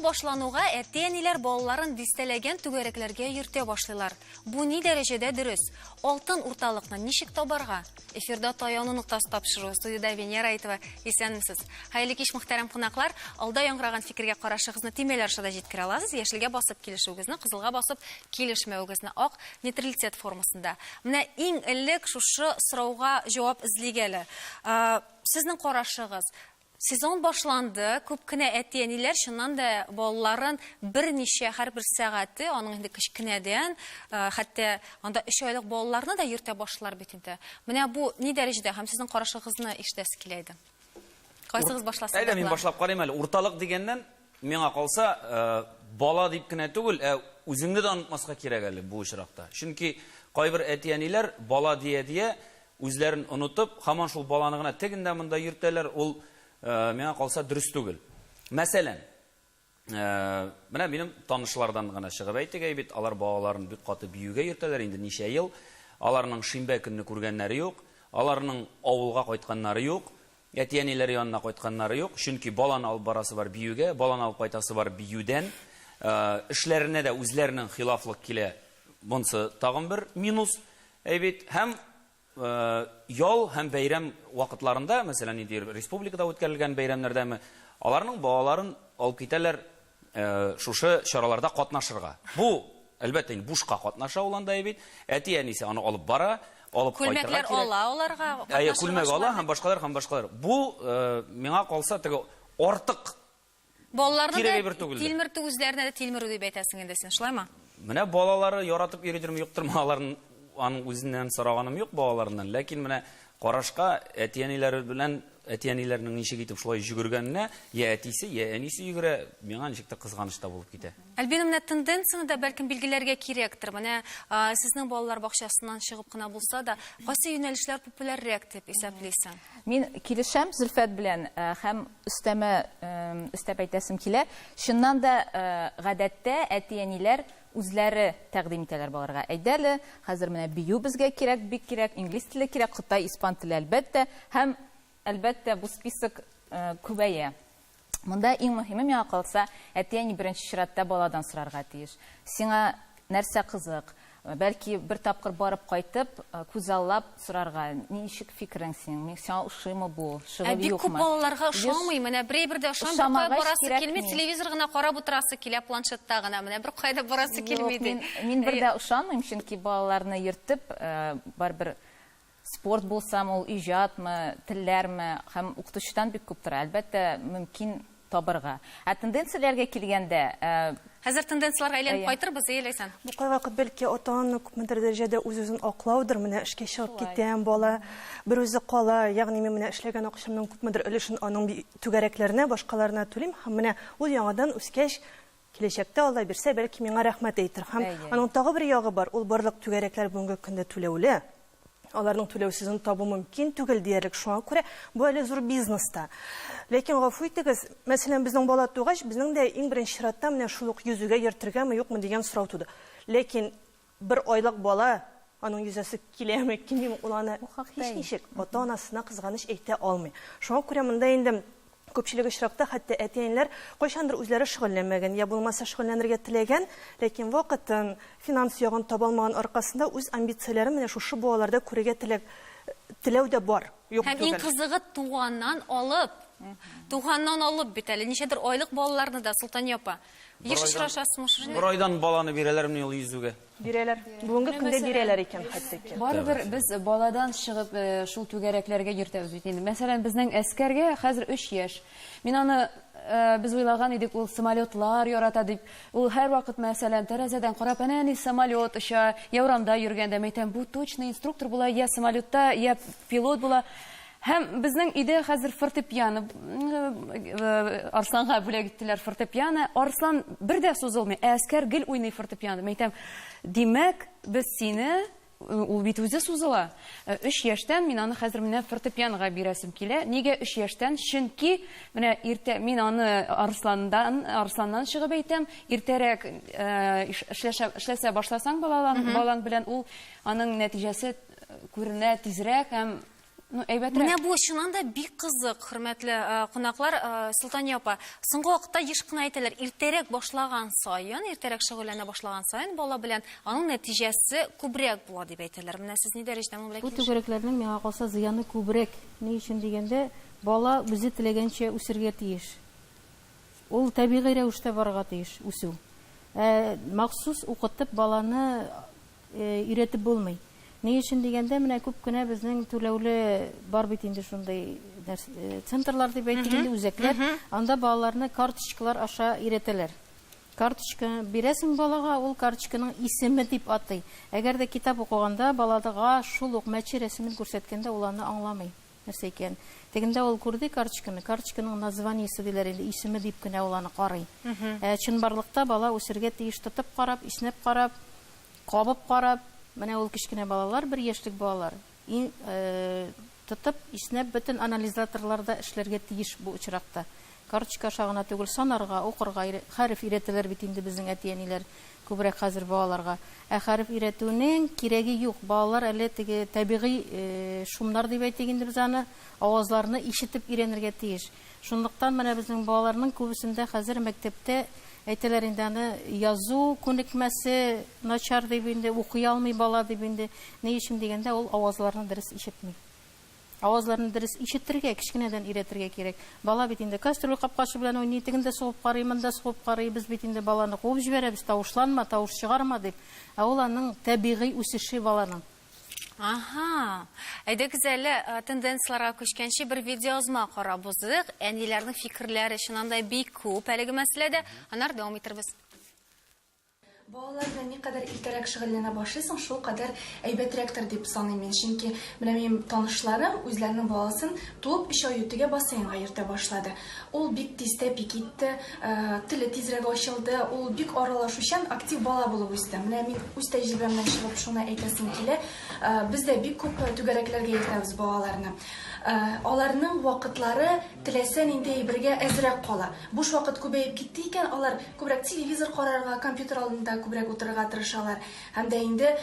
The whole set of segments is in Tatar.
башлануга әти-әниләр балаларын дистәләгән түгәрәкләргә йөртә башлыйлар. Бу ни дәрәҗәдә дөрес? Алтын урталыкны ничек табарга? Эфирда таяну нуктасы тапшыру. Студияда Венера Айтова, исәнмесез. Хәерле кич, мөхтәрәм кунаклар. Алда яңгыраган фикергә карашыгызны тимәләр шуда җиткерә аласыз. Яшелгә басып килешүгезне, кызылга басып килешмәүгезне ак нейтралитет формасында. Менә иң элек шушы сорауга җавап эзлигәле. Сезнең карашыгыз. Сезон башланды, күп кенә әти-әниләр шуннан да балаларын берничә һәрбер сәгате, аның инде кечкенәдән, хәтта анда 3 айлык балаларны да йөртә башлар бит инде. Менә бу ни дәрәҗәдә һәм сезнең карашыгызны ишетәсе килә иде. Кайсыгыз башласагыз? Әйдә, мин башлап карыйм әле. Урталык дигәннән миңа калса, бала дип кенә түгел, үзеңне дә онытмаска кирәк әле бу очракта. Чөнки кайбер әти-әниләр бала дия үзләрен онытып, һаман шул баланы гына тегендә монда йөртәләр, ул миңа калса дөрес түгел. Мәсәлән, менә минем танышлардан гына чыгып әйтегәй бит, алар балаларын бик каты биюгә йөртәләр инде ничә ел. Аларның шимбә көнне күргәннәре юк, аларның авылга кайтканнары юк, әти-әниләре янына кайтканнары юк. Чөнки баланы алып барасы бар биюгә, баланы алып кайтасы бар биюдән. Эшләренә дә үзләренең хилафлык килә. Бунсы тагын бер минус. Әйбит, һәм ял һәм бәйрәм вакытларында, мәсәлән, республикада үткәрелгән бәйрәмнәрдәме, аларның балаларын алып китәләр шушы чараларда катнашырга. Бу, әлбәттә, бушка катнаша ул анда бит. Әти-әнисе аны алып бара, алып кайтырга кирәк. Күлмәкләр ала аларга, катнашырга. Күлмәк ала һәм башкалар. Бу миңа калса теге артык балаларны да тилмертү үзләренә дә тилмерү дип әйтәсең инде син, шулаймы? Менә балалары яратып йөридерме, юктырмы, аларның аның үзеннән сораганым юк балаларыннан, ләкин менә карашка әти-әниләре белән әти-әниләрнең ничек итеп шулай йөгергәненә, я әтисе, я әнисе йөгерә, миңа ничектер кызганыч та булып китә. Әлбәттә, менә тенденцияны да бәлкем билгеләргә кирәктер. Менә сезнең балалар бакчасыннан чыгып кына булса да, кайсы юнәлешләр популяррак дип исәплисең? Мин килешәм Зөлфәт белән, һәм өстәп әйтәсем килә. Шуннан да гадәттә әти-әниләр үзләре тәкъдим итәләр балаларга. Әйдәле, хәзер менә бию безгә кирәк, бик кирәк, инглиз теле кирәк, Кытай, испан теле әлбәттә, һәм әлбәттә бу список күбәя. Монда иң мөһиме миңа калса, әти-әни беренче чиратта баладан сорарга тиеш. Сиңа нәрсә кызык? Бәлки бер тапкыр барып кайтып, күзаллап сорарга, ничек фикерең син? Сиңа ошыймы бу? Шыгып юкмы? Бик күп балаларга ошамый, менә берәр дә ошамый, барасы килми, телевизор гына карап утырасы килә, планшетта гына, менә бер кайда барасы килмиде. Мин бер дә ошамыйм, чөнки балаларны йөртеп, барбер спорт булсам, ул иҗатмы, телләрме, һәм укытучыдан бик күп тора. Әлбәттә, мөмкин табырга. Тенденцияләргә килгәндә, хәзер тенденцияларга әйләнеп кайтырбыз, әйләсән. Бу вакыт бәлки ата-аны күпмедер дәрәҗәдә үз-үзен аклаудыр, менә эшкә чыгып китәм, бала бер үзе кала, ягъни мин менә эшләгән акчамның күпмедер өлешен аның түгәрәкләренә, башкаларына түлим, һәм менә ул яңадан үскәч киләчәктә Алла бирсә, бәлки миңа рәхмәт әйтер. Һәм аның тагы бер ягы бар, ул барлык түгәрәкләр бүгенге көндә түләүле. Аларның түләүсезен табу мөмкин түгел диярлек, шуңа күрә бу әле зур бизнеста. Ләкин гафу итегез, мәсәлән, безнең бала тугач, безнең дә иң беренче чиратта менә шул ук йөзүгә йөртергәме, юкмы дигән сорау туды. Ләкин бер айлык бала, аның йөзәсе киләме, килмиме, ул аны һичничек ата-анасына кызганыч әйтә алмый. Шуңа күрә монда инде күпчелек очракта хәтта әти-әниләр кайчандыр үзләре шөгыльләнмәгән, я булмаса шөгыльләнергә теләгән, ләкин вакытын, финанс ягын таба алмаган аркасында үз амбицияләрен менә шушы балаларда күрергә теләү дә бар. Һәм иң кызыгы туганнан алып бит әле, ничәдер айлык балаларны да, Солтания апа. Еш очрашасызмы шуны? Бер айдан баланы бирәләрме ул йөзүгә? Бирәләр. Бүгенге көндә бирәләр икән хәтта. Барыбер без баладан чыгып шул түгәрәкләргә йөртәбез бит инде. Мәсәлән, безнең әскәргә хәзер 3 яшь. Мин аны без уйлаган идек, ул самолетлар ярата дип. Ул һәр вакыт мәсәлән тәрәзәдән карап, әнә самолет оча, я урамда йөргәндә мәйтәм, бу точно инструктор була, я самолетта, я пилот була. Һәм безнең иде хәзер фортепиано, Арсланга бүләк иттеләр фортепиано. Арслан бер дә сузылмый, әскәр гел уйный фортепиано. Мәйтәм, димәк, без сине, ул бит үзе сузыла. 3 яшьтән мин аны хәзер менә фортепианога бирәсем килә. Нигә 3 яшьтән? Чөнки менә иртә мин аны Арсланнан чыгып әйтәм, иртәрәк эшләсә башласаң балан белән, ул аның нәтиҗәсе күренә тизрәк һәм Ну, әйбәтрәк. Менә бу шуннан да бик кызык, хөрмәтле кунаклар. Солтания апа, соңгы вакытта еш кына әйтәләр, иртәрәк башлаган сайын, иртәрәк шөгыльләнә башлаган сайын бала белән аның нәтиҗәсе күбрәк була дип әйтәләр. Менә сез ни дәрәҗәдә моны Бу белән түгәрәкләрнең миңа калса зыяны күбрәк. Ни өчен дигәндә, бала үзе теләгәнчә үсәргә тиеш. Ул табигый рәвештә барырга тиеш үсү. Махсус укытып баланы өйрәтеп булмый. Ни өчен дигәндә, менә күп кенә безнең түләүле бар бит инде шундый центрлар дип әйтик инде, үзәкләр. Анда балаларны карточкалар аша өйрәтәләр. Карточка бирәсең балага, ул карточканың исеме дип атый. Әгәр дә китап укыганда баладага шул ук мәче рәсемен күрсәткәндә ул аны аңламый. Нәрсә икән? Тегендә ул күрде карточканы, карточканың названиесе диләр инде, исеме дип кенә ул аны карый. Чынбарлыкта бала үсәргә тиеш, тотып карап, иснәп карап, кабып карап. Менә ул кечкенә балалар, 1 яшьлек балалар, тотып, иснәп бөтен анализаторларда эшләргә тиеш бу очракта. Карточка шагына түгел, санарга, укырга, хәреф өйрәтәләр бит инде безнең әтиәниләр күбрәк хәзер балаларга. Хәреф өйрәтүнең кирәге юк. Балалар әле теге табигый шумнар дип әйтик инде без аны, авазларны ишетеп өйрәнергә тиеш. Шунлыктан менә безнең балаларның күбесендә хәзер мәктәптә әйтәләр инде аны язу күнекмәсе начар дип инде, укый алмый бала дип инде. Ни өчен дигәндә, ул авазларны дөрес ишетми. Авазларны дөрес ишетергә, кичкенәдән өйрәтергә кирәк. Бала бит инде кастрюль капкашы белән уйный, тегендә сугып карый, монда сугып карый. Без бит инде баланы куып җибәрәбез, тавышланма, тавыш чыгарма дип. Ул аның табигый үсеше баланың. Аха. Әйдәгез әле тенденцияларга күчкәнче бер видеоязма карабызык. Әниләрнең фикерләре шунандай бик күп әлеге мәсьәләдә. Аннар дәвам итәрбез. Балалар белән никадәр иртәрәк шөгыльләнә башлыйсың, шул кадәр әйбәтрәктер дип саныйм мин. Чөнки менә минем танышларым үзләренең баласын туып 3 ай үтүгә бассейнга йөртә башлады. Ул бик тиз тәпик итте, теле тизрәк ачылды, ул бик аралашучан, актив бала булып үсте. Менә мин үз тәҗрибәмнән чыгып шуны әйтәсем килә. Бездә бик күп түгәрәкләргә йөртәбез балаларны. Аларның вакытлары теләсә нинди әйбергә әзрәк кала. Буш вакыт күбәеп китте икән, алар күбрәк телевизор карарга, компьютер алдында күбрәк утырырга тырышалар. Һәм дә инде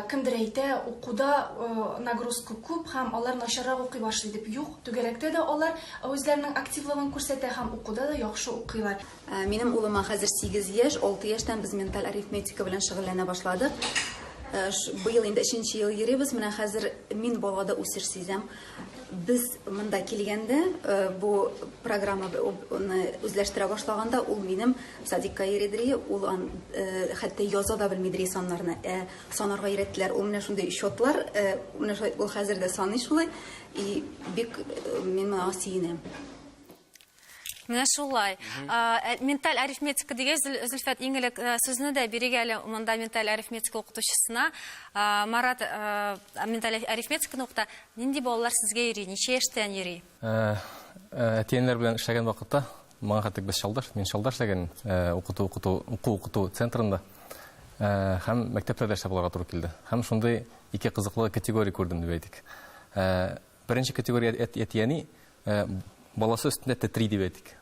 кемдер әйтә, укуда нагрузка күп һәм алар начаррак укый башлый дип. Юк, түгәрәктә дә алар үзләренең активлыгын күрсәтә һәм укуда да яхшы укыйлар. Минем улыма хәзер 8 яшь, 6 яшьтән без менталь арифметика белән шөгыльләнә башладык. Быел инде 3нче ел йөрибез, менә хәзер мин балада үсеш сизәм. Без монда килгәндә, бу программа үзләштерә башлаганда, ул минем садикка йөридри, ул хәтта яза да белмидри саннарны. Санарга өйрәттеләр, ул менә шундый счетлар, ул хәзер дә саный шулай, и бик мин моңа сөенәм. Менә шулай. Менталь арифметика дигән Зөлфәт иң элек сүзне дә бирик әле монда менталь арифметика укытучысына. Марат менталь арифметиканы укыта. Нинди балалар сезгә йөри? Ничә яшьтән йөри? Әтиәннәр белән эшләгән вакытта, моңа хәтта без мин шалдар эшләгән укыту центрында. Һәм мәктәптә дә эшләп булырга туры килде. Һәм шундый ике кызыклы категория күрдем дип әйтик. Беренче категория әтиәни баласы өстендә тетри дип әйтик.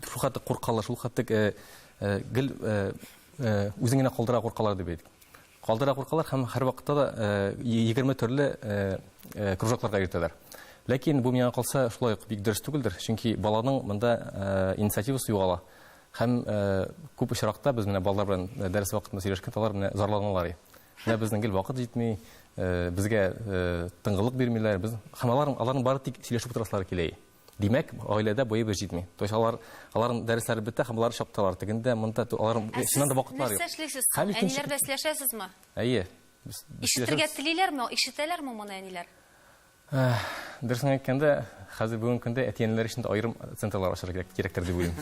Шул хәтта куркалар, шул хәтта гел үзеңне калдыра куркалар дип әйтик. Калдыра куркалар һәм һәр вакытта да 20 төрле кружокларга йөртәләр. Ләкин бу миңа калса шулай бик дөрес түгелдер, чөнки баланың монда инициативасы югала. Һәм күп очракта без менә балалар белән дәрес вакытында сөйләшкән алар менә зарланалар. Менә безнең гел вакыт җитми, безгә тыңгылык бирмиләр, без һәм аларның бары тик сөйләшеп утырасылары килә. Димәк, гаиләдә бөе бер җитми. То есть аларның дәресләре бетә һәм алар чаптылар. Тегендә монда аларның шуннан да вакытлар юк. Әниләр дә сөйләшәсезме? Әйе. Ишетергә телиләрме? Ишетәләрме моны әниләр? Дөресен әйткәндә, хәзер бүгенге көндә әтиәннәр өчен аерым центрлар ачарга кирәктер дип уйлыйм.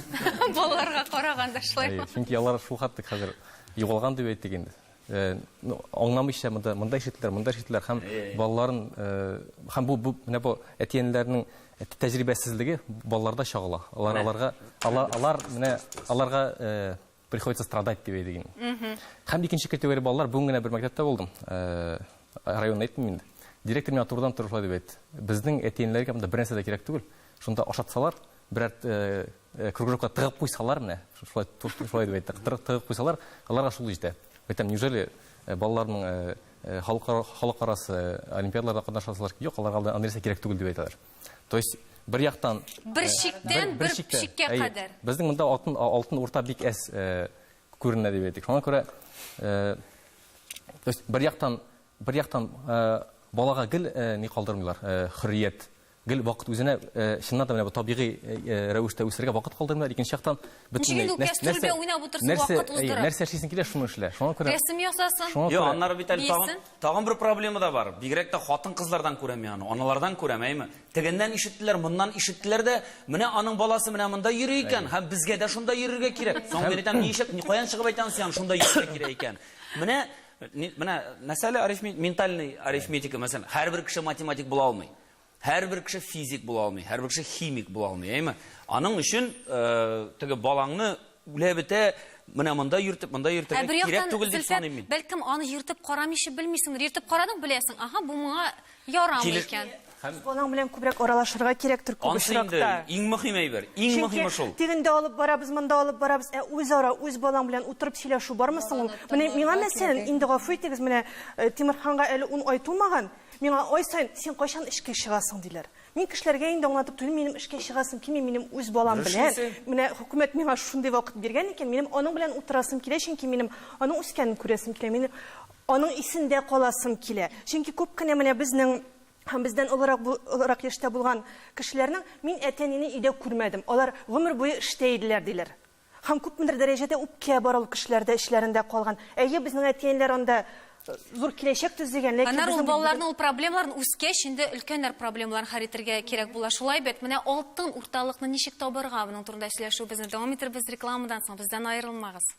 Балаларга караганда шулай. Чөнки алар шул хәтта хәзер югалган дип әйтик инде. Аңламыйча монда ишетеләр һәм балаларын һәм бу менә бу әтиәннәрнең тәҗрибәсезлеге балаларда чагыла. Аларга приходится страдать дип әйтик инде. Һәм икенче категория балалар бүген генә бер мәктәптә булдым. Районда әйтмим инде. Директор миңа турыдан туры шулай дип әйтте. Безнең әтиәннәргә монда бернәрсә дә кирәк түгел. Шунда ашатсалар, берәр кружокка тыгып куйсалар менә, шулай дип әйтте. Тыгып куйсалар, аларга шул җитә. Әйтәм, неужели балаларның халыкарасы олимпиадаларда катнашасылар, юк, аларга андый нәрсә кирәк түгел дип әйтәләр. То есть бер яктан Бер чиктән бер чиккә кадәр. Безнең монда алтын урта бик әз күренә дип әйтик. Шуңа күрә то есть бер яктан балага гел ни калдырмыйлар, хөррият. Гел вакыт үзенә чыннан да менә бу табигый рәвештә үсәргә вакыт калдырмыйлар. Икенче яктан нәрсә эшлисең килә, шуны эшлә. Шуңа күрә рәсем ясасын. Yo, аннары бит әле тагын бер проблема да бар. Бигрәк тә хатын-кызлардан күрәм аны, аналардан күрәм, әйме. Тегеннән ишеттеләр, моннан ишеттеләр дә, менә аның баласы менә монда йөри икән, һәм безгә дә шунда йөрергә кирәк. Соң мен әйтәм, ничек, каян чыгып әйтәсең, шунда йөрергә кирәк икән. Менә мәсьәлә ментальный арифметика, мәсәлән, һәрбер кеше математик була алмый. Һәрбер кеше физик була алмый, һәрбер кеше химик була алмый, әйме. Аның өчен теге балаңны үләбетә менә монда йөртергә кирәк түгел дип саныйм мин. Бәлкем аны йөртеп карамыйча белмисеңдер. Йөртеп карадың, беләсең. Аха, бу моңа ярамый икән. Балаң белән күбрәк аралашырга кирәктер күп очракта. Иң мөһим әйбер, иң мөһиме шул. Тегендә алып барабыз, монда алып барабыз. Үзара үз балаң белән утырып сөйләшү бармы соң? Менә миңа мәсәлән, инде гафу итегез, менә Тимерханга әле 10 ай тулмаган. Миңа ай сайын син кайчан эшкә чыгасың диләр. Мин кешеләргә инде аңлатып түгел, минем эшкә чыгасым килми, минем үз балам белән. Менә хөкүмәт миңа шундый вакыт биргән икән, минем аның белән утырасым килә, чөнки минем аның үскәнен күрәсем килә, минем аның исендә каласым килә. Чөнки күп кенә менә бездән олырак яшьтә булган кешеләрнең мин әтәнине өйдә күрмәдем. Алар гомер буе эштә иделәр диләр. Һәм күпмедер дәрәҗәдә үпкә бар ул кешеләрдә эшләрендә калган. Әйе, безнең әтәниләр анда зур киләчәк төзегән, ләкин безнең балаларның ул проблемаларын үскәч инде өлкәннәр проблемаларын хәл итәргә кирәк була. Шулай бит, менә алтын урталыкны ничек табарга, буның турында сөйләшүебезне дәвам итәрбез рекламадан соң. Бездән аерылмагыз.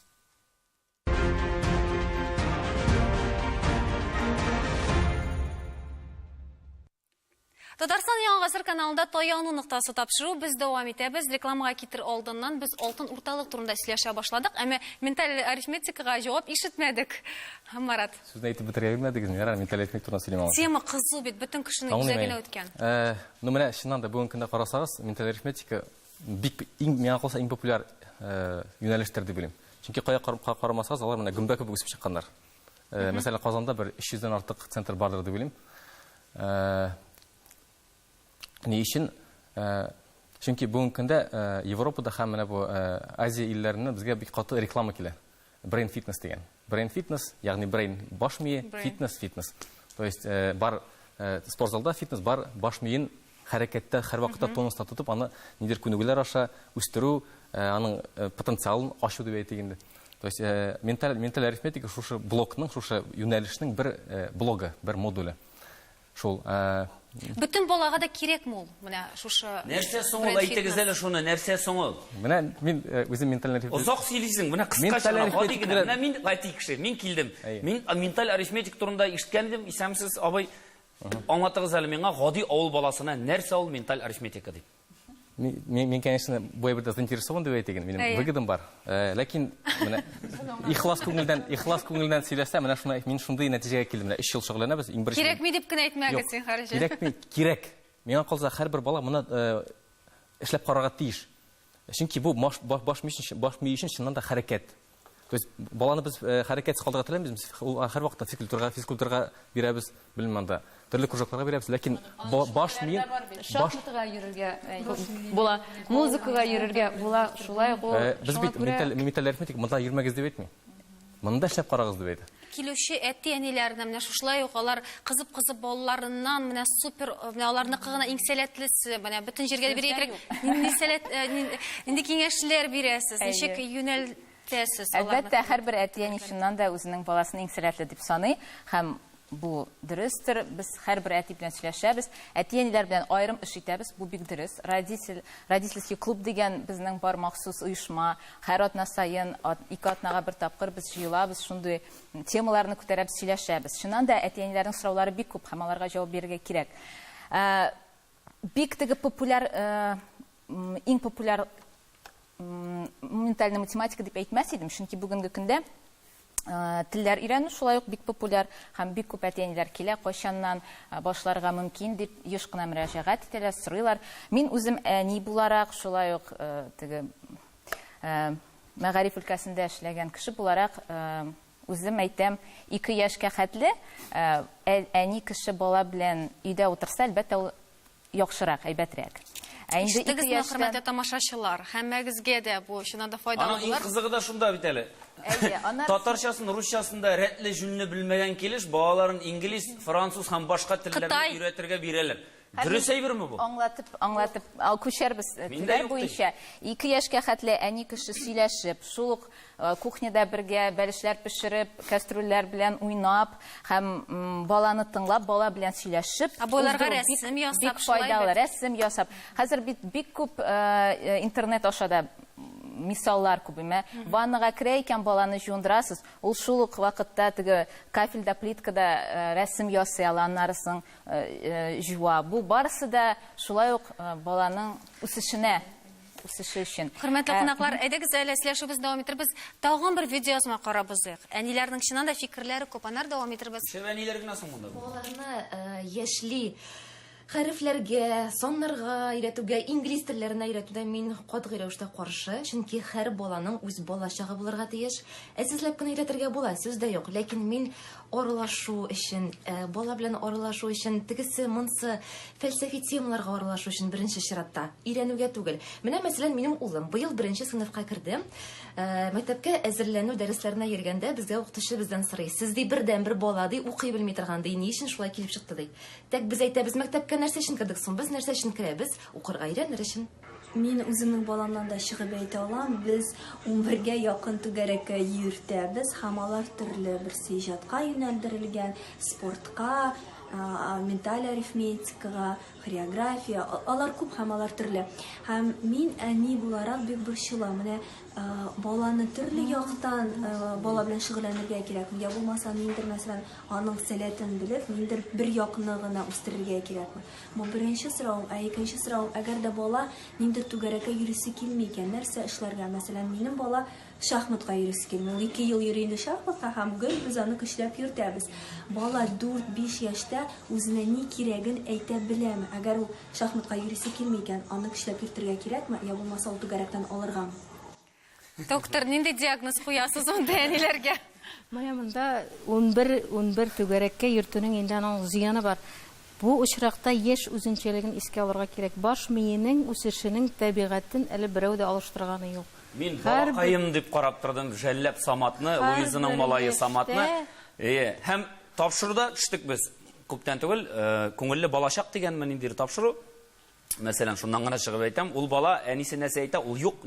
Татарстан Яңа Гасыр каналында Таяну ноктасы тапшыру без дәвам итәбез. Рекламага китер алдыннан без алтын урталык турында сөйләшә башладык, әмма менталь арифметикага җавап ишетмәдек. Марат. Сезне әйтеп бетерә белмәдегез, мин менталь арифметика турында сөйләмәм. Тема кызу бит, бөтен кешенең үзәгенә үткән. Ну менә чыннан да бүгенге көндә карасагыз, менталь арифметика бик миңа калса иң популяр юнәлештер дип белим. Чөнки кая карамасагыз, алар менә гөмбә кебек үсеп чыкканнар. Мәсәлән, Казанда бер 300 дән артык центр бардыр дип белим. Ни өчен? Чөнки бүгенге көндә Европада һәм менә бу Азия илләреннән безгә бик каты реклама килә. Brain fitness дигән. Brain fitness, ягъни brain баш мие, fitness. То есть бар спортзалда фитнес бар, баш миен хәрәкәттә һәр вакытта тонуста тотып, аны нидер күнегүләр аша үстерү, аның потенциалын ачу дип әйтик инде. То есть менталь арифметика шушы блокның, шушы юнәлешнең бер блогы, бер модуле. Шул Бөтен балага да кирәкме ул? Менә шушы нәрсә соң ул, әйтегез әле шуны, нәрсә соң ул? Менә мин үзем менталь арифметика. Озак сөйлисең, менә кыскача гади генә. Менә мин әйтик кеше, мин килдем. Мин менталь арифметика турында ишеткәндем, исәмсез абый. Аңлатыгыз әле миңа гади авыл баласына нәрсә ул менталь арифметика дип. Мин конечно, бу әйбердә заинтересован дип әйтегез, минем выгодым бар. Ләкин менә ихлас күңелдән сөйләсәм, менә шуны мин шундый нәтиҗәгә килдем. Менә 3 ел шөгыльләнәбез, иң беренче. Кирәкми дип кенә әйтмәгез син, харҗа. Кирәк. Миңа калса һәрбер бала моны эшләп карарга тиеш. Чөнки бу баш мие өчен чыннан да хәрәкәт. То есть баланы без хәрәкәтсез калдырга теләмибез, без һәр вакытта физкультурага бирәбез, белмәм анда. Төрле кружокларга бирәбез, ләкин баш мие шахматка йөрергә була, музыкага йөрергә була, шулай ул. Без бит менталь арифметик монда йөрмәгез дип әйтми. Монда эшләп карагыз дип әйтә. Килүче әти-әниләрне менә шушылай ук алар кызып балаларыннан менә супер, менә аларны кыгына иң сәләтлесе, менә бөтен җиргә бирә кирәк. Нинди сәләт, нинди киңәшләр бирәсез? Ничек юнәлтәсез аларны? Әлбәттә, һәрбер әти-әни шуннан да үзенең баласын иң сәләтле дип саный һәм бу дөрестер. Без һәрбер әти белән сөйләшәбез, әти-әниләр белән аерым эш итәбез. Бу бик дөрес. Родительский клуб дигән безнең бар махсус оешма. Һәр атна сайын 2 атнага бер тапкыр без җыелабыз, шундый темаларны күтәрәбез, сөйләшәбез. Шуннан да әти-әниләрнең сораулары бик күп һәм аларга җавап бирергә кирәк. Бик теге популяр, иң популяр ментальная математика дип әйтмәс идем, чөнки бүгенге көндә телләр өйрәнү шулай ук бик популяр һәм бик күп әти-әниләр килә, кайчаннан башларга мөмкин дип еш кына мөрәҗәгать итәләр, сорыйлар. Мин үзем әни буларак, шулай ук теге мәгариф өлкәсендә эшләгән кеше буларак Үзем әйтәм, 2 яшькә хәтле әни кеше бала белән өйдә утырса, әлбәттә ул яхшырак, әйбәтрәк. Инде 2 Иштегезме, яшьтән хөрмәтле тамашачылар, һәммәгезгә дә бу чыннан да файдалы Аның иң булыр. кызыгы да шунда бит әле. Татарчасын, русчасында рәтле жүнне белмәгән килеш, балаларын инглиз, француз һәм башка телләрне Кытай. өйрәтергә бирәләр. Дөрес әйберме бу? Аңлатып, күчәрбез теләр буенча. 2 яшькә хәтле әни кеше сөйләшеп, шул ук кухняда бергә бәлешләр пешереп, кастрюльләр белән уйнап, һәм баланы тыңлап, бала белән сөйләшеп, Байларга уздыру рәсем ясап, бик шулай файдалы, бит. рәсем ясап. Хәзер бик күп интернет ашада мисаллар күбеме. Ваннага керә икән баланы җуындырасыз. Ул шул ук вакытта теге кафельдә, плиткада рәсем ясый, аннарысын җуа. Бу барысы да шулай ук баланың үсеше өчен. Хөрмәтле кунаклар, әйдәгез әле сөйләшүбез дәвам иттербез. Тагын бер видеозма карабызык. Әниләрнең чыннан да фикерләре күп, аннар дәвам иттербез. Шәвәниләр генә соң монда. Балаларны яшьли хәрефләргә, саннарга өйрәтүгә, инглиз телләренә өйрәтүдә мин катгый рәвештә каршы. Чөнки һәр баланың үз балачагы булырга тиеш. Әсесләп кенә өйрәтергә була, сүз дә юк. Ләкин мин аралашу өчен, бала белән аралашу өчен, тегесе, монсы, фәлсәфи темаларга аралашу өчен беренче чиратта өйрәнүгә түгел. Менә мәсәлән, минем улым быел 1нче сыйныфка керде. Мәктәпкә әзерләнү дәресләренә йөргәндә безгә укытучы бездән сорый: "Сез ди бердән-бер бала ди укый белми торган ди, ни өчен шулай килеп чыкты ди?" Тәк без әйтәбез, мәктәпкә нәрсә өчен кердек соң? Без нәрсә өчен керәбез? Укырга өйрәнер өчен. Мин үземнең баламнан да чыгып әйтә алам. Без 11гә якын түгәрәккә йөртәбез һәм алар төрле бер иҗатка юнәлдерелгән, спортка, менталь арифметикага, хореография, алар күп һәм алар төрле. Һәм мин әни буларак бик борчылам. Менә баланы төрле яктан бала белән шөгыльләнергә кирәк. Я булмаса миндер мәсәлән аның сәләтен белеп, миндер бер якны гына үстерергә кирәкме. Бу беренче сорау, икенче сорау, әгәр дә бала ниндер түгәрәккә йөрүсе килми икән, нәрсә эшләргә? Мәсәлән, минем бала шахматка йөрүсе килми. Ул 2 ел йөри инде шахматка һәм гөл без аны көчләп йөртәбез. Бала 4-5 яшьтә үзенә ни кирәген әйтә беләме? Әгәр ул шахматка йөрүсе килми икән, аны көчләп йөртергә кирәкме? Я булмаса ул түгәрәктән алырга. Доктор, нинди диагноз куясыз онда әниләргә? Менә монда 11 түгәрәккә йөртүнең инде аның зыяны бар. Бу очракта яшь үзенчәлеген искә алырга кирәк. Баш миенең үсешенең табигатен әле берәү дә алыштырганы юк. Мин балакаем дип карап тордым, Жәлләп Саматны, Луизаның малае Саматны. Һәм тапшыруда төштек без. Күптән түгел, күңелле балачак дигәнме ниндидер тапшыру. Мәсәлән, шуннан гына чыгып әйтәм, ул бала әнисе нәрсә әйтә, ул юк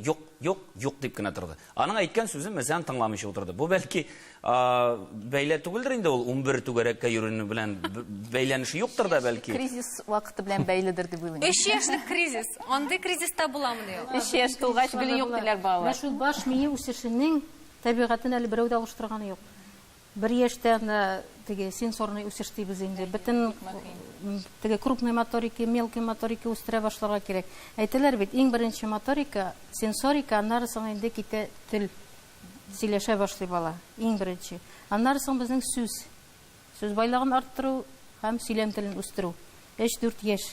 дип кенә торды. Аның әйткән сүзен мәсәлән тыңламыйча утырды. Бу бәлки бәйлә түгелдер инде, ул 11 түгәрәккә йөрүне белән бәйләнеше юктыр да бәлки. Кризис вакыты белән бәйледер дип уйлыйм. 3 яшьлек кризис. Андый кризиста буламыни ул? 3 яшь тулгач гел юк диләр балалар. Шул баш мие үсешенең табигатен әле берәү дә алыштырганы юк. 1 яшьтән теге сенсорный үсеш дибез инде. Бөтен теге крупный моторика, мелкий моторика үстерә башларга кирәк. Әйтәләр бит, иң беренче моторика, сенсорика, аннары соң инде китә тел, сөйләшә башлый бала. Иң беренче. Аннары соң безнең сүз. Сүз байлыгын арттыру һәм сөйләм телен үстерү. 3-4 яшь.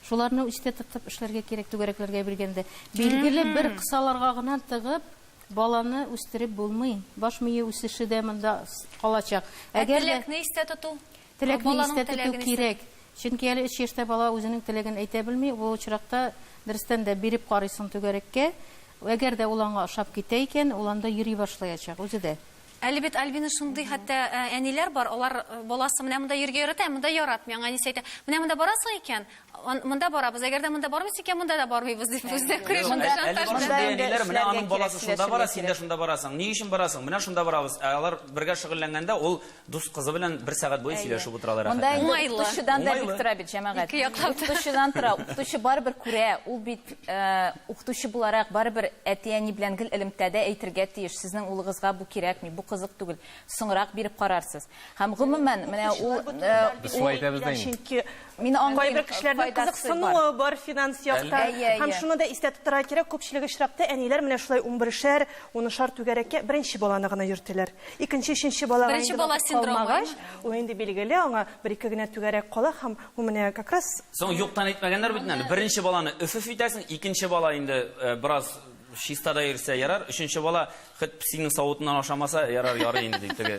Шуларны үстә тотып эшләргә кирәк түгәрәкләргә биргәндә. Билгеле бер кысаларга гына тыгып баланы үстереп булмый. Баш мие үсеше дә монда калачак. Әгәр Теләкне истә тоту. Теләкне истә тоту кирәк. Чөнки әле 3 яшьтә бала үзенең теләген әйтә белми, бу очракта дәрестән дә биреп карыйсың түгәрәккә. Әгәр дә ул аңа ошап китә икән, ул анда йөри башлаячак үзе дә. Әле бит Альбина шундый хәтта әниләр бар, алар баласы менә монда йөргә өйрәтә, монда яратмый. Әнисе әйтә, менә монда барасың икән, монда барабыз. Әгәр дә монда бармыйс икән, монда да бармыйбыз дип үзләп күрәм. Әниләр менә аның баласы шунда бара, син дә шунда барасың. Ни өчен барасың? Менә шунда барабыз. Алар бергә шөгыльләнгәндә, ул дус кызы белән 1 сәгать буе сөйләшеп утыралар. Монда укытучыдан да бик тора бит җәмәгать. Укытучыдан тора, укытучы барыбер күрә, ул бит укытучы буларак барыбер әти-әни белән гел элемтәдә әйтергә тиеш. Сезнең улыгызга бу кирәкми, бу кызык түгел. Соңрак биреп карарсыз. Һәм гомумән менә ул Мин аңлайм, кешеләрнең кызыксынуы бар финанс яктан. Һәм шуны да истә тотырга кирәк, күпчелек очракта әниләр менә шулай 11-шәр, 10-шар түгәрәккә беренче баланы гына йөртәләр. Икенче, өченче балага Беренче бала синдромы. Ул инде билгеле, аңа 1-2 генә түгәрәк кала һәм ул менә как раз соң юктан әйтмәгәннәр бит инде. Беренче баланы өф итәсең, икенче бала инде бераз чистада йөрсә ярар, өченче бала хит псинең савытыннан ашамаса ярар инде дип теге.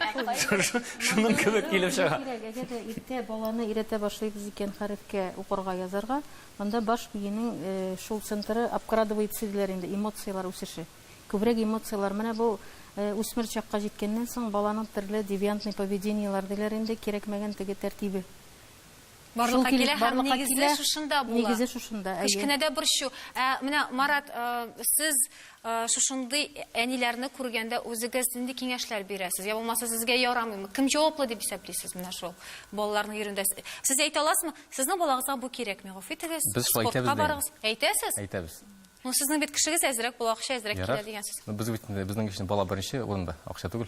Шуның кебек килеп чыга. Әгәр иртә баланы өйрәтә башлыйбыз икән хәрефкә укырга, язарга, анда баш биенең шул центры обкрадывается диләр инде, эмоциялар үсеше. Күбрәк эмоциялар менә бу үсмер чакка җиткәннән соң баланың төрле девиантный поведениелар диләр инде, кирәкмәгән теге тәртибе. Барлыкка килә һәм нигезе шушында була. Нигезе шушында. Кичкенәдә бер шу. Менә Марат, сез шушындый әниләрне күргәндә үзегез нинди киңәшләр бирәсез? Я булмаса сезгә ярамыймы? Кем җаваплы дип исәплисез менә шул балаларның йөрендә? Сез әйтә аласызмы? Сезнең балагызга бу кирәкми, гафу итегез. Без шулай әйтәбез. Әйтәсез? Әйтәбез. Ну сезнең бит кешегез әзрәк була, акча әзрәк килә дигәнсез. Безнең өчен бала беренче урында, акча түгел.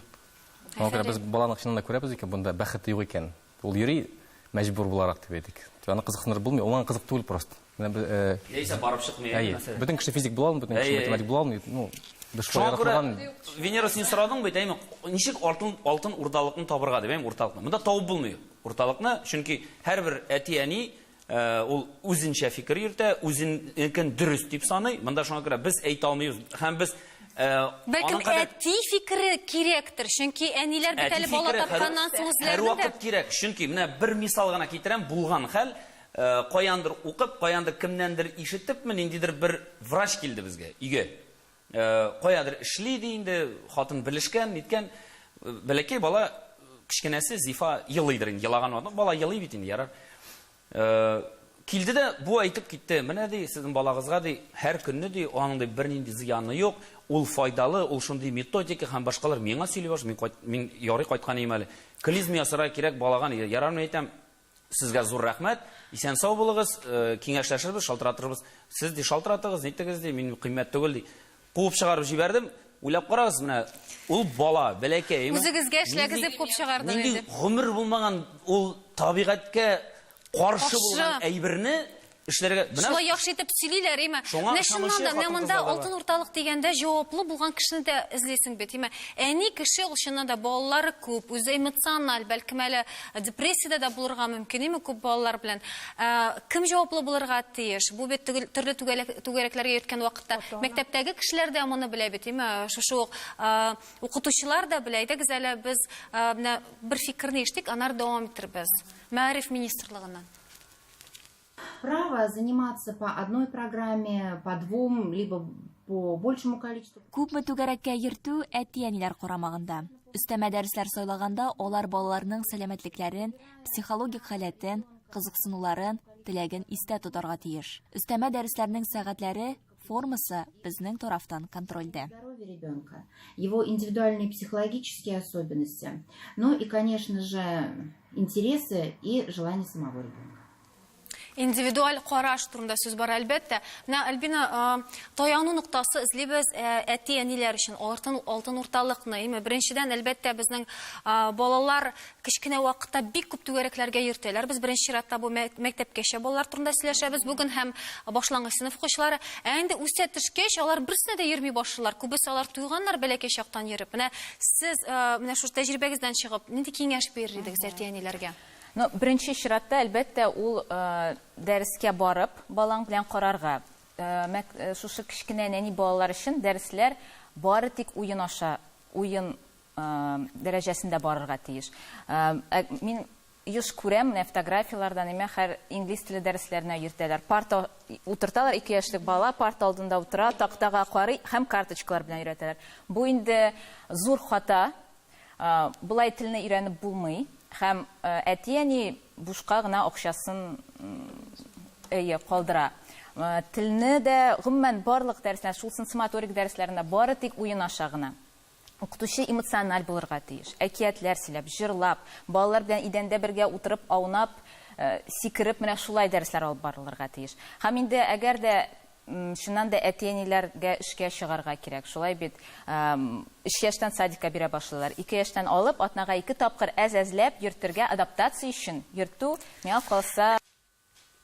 Аңа без баланың акчасын да күрәбез икән, бунда бәхет юк икән. Ул йөри мәҗбүр буларак дип әйтик. Аны кызыксыныр булмый, аңа кызык түгел просто. Яисә барып чыкмый. Бөтен кеше физик була алмый, бөтен кеше математик була алмый. Ну, без шулай яраткан. Венера син сорадың бит, әйме, ничек алтын урдалыкны табырга дип, урталыкны. Монда табып булмый. Урталыкны, чөнки һәрбер әти-әни ул үзенчә фикер йөртә, үзенекен дөрес дип саный. Монда шуңа күрә без әйтә алмыйбыз. Һәм без бәлкем әти фикере кирәктер, чөнки әниләр бит әле бала тапканнан соң үзләренә һәр вакыт кирәк. Чөнки менә бер мисал гына китерәм, булган хәл, каяндыр укып, каяндыр кемнәндер ишетепме, ниндидер бер врач килде безгә, өйгә. Каядыр эшли ди инде, хатын белешкән, ниткән, бәләкәй бала кичкенәсе Зифа елыйдыр инде, елаган вакыт, бала елый бит инде, ярар. Килде дә бу әйтеп китте. Менә ди, сезнең балагызга ди, һәр көнне ди, аның ди бер нинди зыяны юк, ул файдалы, ул шундый методика һәм башкалар миңа сөйли баш, мин ярый кайткан идем әле. Клизма ясарга кирәк балаган, ярар мен әйтәм, сезгә зур рәхмәт, исән сау булыгыз, киңәшләшербез, шалтыратырбыз. Сез ди шалтыратыгыз, нитегез ди, мин кыйммәт түгел ди. Куып чыгарып җибәрдем. Уйлап карагыз, менә ул бала, бәләкәй. Үзегезгә эшләгез дип куып чыгардым инде. Нинди гомер булмаган ул табигатькә каршы булган әйберне эшләргә. Шулай яхшы итеп сөйлиләр, име. Менә шуннан да монда алтын урталык дигәндә җаваплы булган кешене дә эзлисең бит, име. Әни кеше ул чыннан да балалары күп, үзе эмоциональ, бәлкем әле депрессиядә дә булырга мөмкин, име, күп балалар белән. Кем җаваплы булырга тиеш? Бу бит төрле түгәрәкләргә йөрткән вакытта мәктәптәге кешеләр дә моны белә бит, име. Шушы укытучылар да белә. Әйтегез әле без менә бер фикерне иштик, аннары дәвам иттербез. Мәгариф министрлыгыннан. Право заниматься по одной программе, по двум, либо по большему количеству. Күпме түгәрәккә йөртү әти-әниләр карамагында. Өстәмә дәресләр сайлаганда алар балаларның сәламәтлекләрен, психологик халәтен, кызыксынуларын, теләген истә тотарга тиеш. Өстәмә дәресләрнең сәгатьләре, формасы безнең тарафтан контрольдә. Здоровье ребенка, его индивидуальные психологические особенности, ну и, конечно же, интересы и желания самого ребенка. Индивидуаль караш турында сүз бар әлбәттә. Менә Альбина, таяну нуктасы эзлибез әти-әниләр өчен алтын урталыкны. Беренчедән әлбәттә безнең балалар кичкенә вакытта бик күп түгәрәкләргә йөртәләр. Без беренче чиратта бу мәктәпкәчә балалар турында сөйләшәбез бүген һәм башлангыч сыйныф укучылары. Инде үсә төшкәч алар берсенә дә йөрми башлыйлар. Күбесе алар туйганнар бәләкәй чактан йөреп. Менә сез менә шу тәҗрибәгездән чыгып, нинди киңәш биреридегез әти-әниләргә? Ну, беренче чиратта әлбәттә ул дәрескә барып, балаң белән карарга. Шушы кичкенә нәни балалар өчен дәресләр бары тик уен аша, уен дәрәҗәсендә барырга тиеш. Мин еш күрәм, фотографиялардан һәр инглиз теле дәресләренә йөртәләр. Парта утырталар, 2 яшьлек бала парта алдында утыра, тактага карый һәм карточкалар белән өйрәтәләр. Бу инде зур хата. Булай телне өйрәнеп булмый. Һәм әти-әни бушка гына акчасын калдыра. Телне дә гомумән барлык дәресләр, шул сенсомоторик дәресләрендә бары тик уен аша гына. Укытучы эмоциональ булырга тиеш. Әкиятләр сөйләп, җырлап, балалар белән идәндә бергә утырып, аунап, сикереп, менә шулай дәресләр алып барылырга тиеш. Һәм инде әгәр дә шуннан да әти-әниләргә эшкә чыгарга кирәк. Шулай бит 3 яшьтән садикка бирә башлыйлар. 2 яшьтән алып, атнага 2 тапкыр әзәзләп йөртергә адаптация өчен йөртү, миңа калса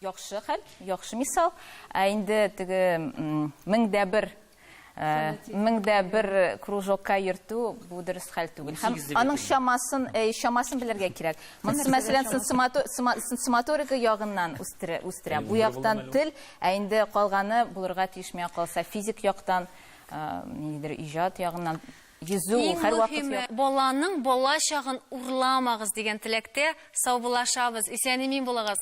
яхшы хәл, яхшы мисал. Инде теге 1001 кружокка йөртү бу дөрес хәл түгел. Һәм аның шамасын белергә кирәк. Мәсәлән, сенсомоторика ягыннан үстерә. Бу яктан тел, инде калганы булырга тиеш, миңа калса физик яктан ниндидер иҗат ягыннан йөзү Иң һәрвакыт мөһиме, баланың балачагын урламагыз дигән теләктә саубуллашабыз. Исән-имин булыгыз.